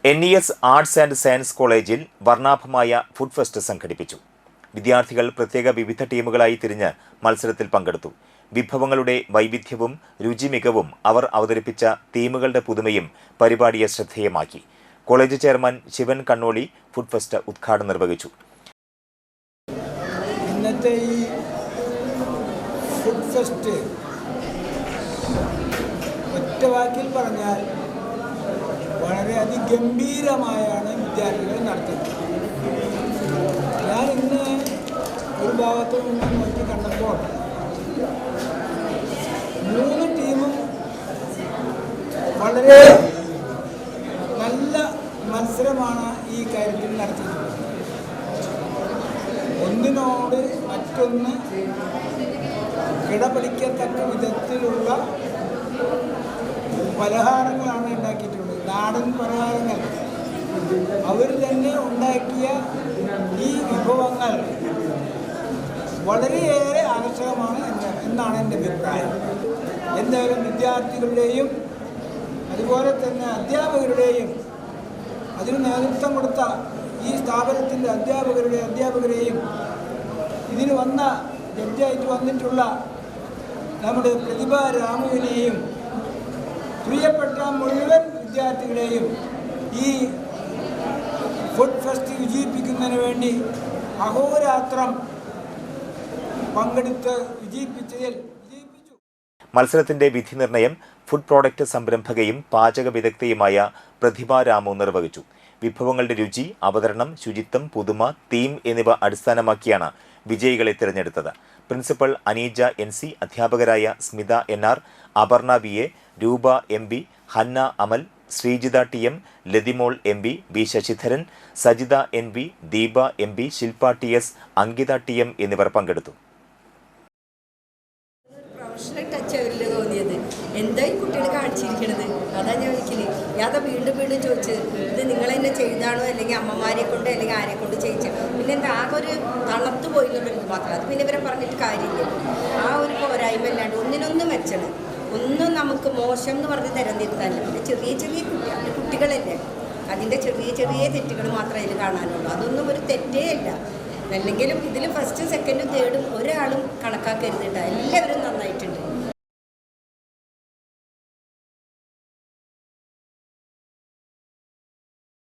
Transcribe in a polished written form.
NES arts and science കോളേജിൽ വർണ്ണാഭമായ food fest സംഘടിപ്പിച്ചു. വിദ്യാർത്ഥികൾ പ്രത്യേക വിവിധ ടീമുകളായി തിരിഞ്ഞ് മത്സരത്തിൽ പങ്കെടുത്തു. വിഭവങ്ങളുടെ വൈവിധ്യവും രുചിമികവും അവർ അവതരിപ്പിച്ച തീമുകളുടെ പുതുമയും പരിപാടിയെ ശ്രദ്ധേയമാക്കി. College chairman Sivan Kannoli food fest ഉദ്ഘാടനം നിർവഹിച്ചു. ഇന്നത്തെ ഈ ഫുഡ് ഫെസ്റ്റ് ഒറ്റ വാക്കിൽ പറഞ്ഞാൽ വളരെ അതിഗംഭീരമായാണ് വിദ്യാർത്ഥികൾ നടത്തുന്നത്. ഞാൻ ഇന്ന് ഒരു ഭാഗത്തു നിന്ന് നോക്കി കണ്ടപ്പോൾ 3 ടീമും വളരെ നല്ല മത്സരമാണ് ഈ കാര്യത്തിൽ നടത്തിയിട്ടുള്ളത്. ഒന്നിനോട് മറ്റൊന്ന് കിടപിടിക്കത്തക്ക വിധത്തിലുള്ള പലഹാരങ്ങളാണ് ഉണ്ടാക്കിയിട്ടുള്ളത്. നാടൻ പലഹാരങ്ങൾ അവർ തന്നെ ഉണ്ടാക്കിയ ഈ വിഭവങ്ങൾ വളരെയേറെ ആകർഷകമാണ് എന്നാണ് എൻ്റെ അഭിപ്രായം. എന്തായാലും വിദ്യാർത്ഥികളുടെയും അതുപോലെ തന്നെ അധ്യാപകരുടെയും അതിന് നേതൃത്വം കൊടുത്ത ഈ സ്ഥാപനത്തിൻ്റെ അധ്യാപകരെയും ഇതിന് ജഡ്ജായിട്ട് വന്നിട്ടുള്ള നമ്മുടെ പ്രതിഭ രാമുവിനെയും പ്രിയപ്പെട്ട മുഴുവൻ വിദ്യാർത്ഥികളെയും ഈ ഫുഡ് ഫെസ്റ്റ് വിജയിപ്പിക്കുന്നതിന് വേണ്ടി അഹോരാത്രം പങ്കെടുത്ത് വിജയിപ്പിച്ചു. മത്സരത്തിന്റെ വിധി നിർണയം ഫുഡ് പ്രോഡക്റ്റ് സംരംഭകയും പാചക വിദഗ്ധയുമായ പ്രതിഭ രാമു നിർവഹിച്ചു. വിഭവങ്ങളുടെ രുചി, അവതരണം, ശുചിത്വം, പുതുമ, തീം എന്നിവ അടിസ്ഥാനമാക്കിയാണ് വിജയികളെ തിരഞ്ഞെടുത്തത്. പ്രിൻസിപ്പൽ അനീജ NC, അധ്യാപകരായ Smitha NR, Aparna VA, Roopa MB, Hanna Amal, Sreejitha TM, Lathimol MB, B Sasidharan, Sajitha NB, Deepa MB, Shilpa TS, Ankitha TM എന്നിവർ പങ്കെടുത്തു. എന്താ ഈ കുട്ടികൾ കാണിച്ചിരിക്കണത്? അതാ ഞാൻ ഒരിക്കലും ഞാൻ വീണ്ടും ചോദിച്ചത്, ഇത് നിങ്ങൾ തന്നെ ചെയ്താണോ അല്ലെങ്കിൽ അമ്മമാരെ കൊണ്ട് അല്ലെങ്കിൽ ആരെ കൊണ്ട് ചെയ്യിച്ചത്? പിന്നെ എന്താ ആകെ ഒരു തളർത്തു പോയിന്നുള്ളത് മാത്രം. അത് പിന്നെ ഇവരെ പറഞ്ഞിട്ട് കാര്യമില്ല. ആ ഒരു പോരായ്മ അല്ലാണ്ട് ഒന്നിനൊന്നും മെച്ചണം. ഒന്നും നമുക്ക് മോശം എന്ന് പറഞ്ഞ് തരംതിരുത്താനില്ല. പിന്നെ ചെറിയ കുട്ടികളല്ലേ, അതിൻ്റെ ചെറിയ തെറ്റുകൾ മാത്രമേ അതിൽ കാണാനുള്ളൂ. അതൊന്നും ഒരു തെറ്റേ അല്ല. അല്ലെങ്കിലും ഇതിൽ ഫസ്റ്റും സെക്കൻഡും തേർഡും ഒരാളും കണക്കാക്കരുതിട്ട, എല്ലാവരും നന്നായിട്ട്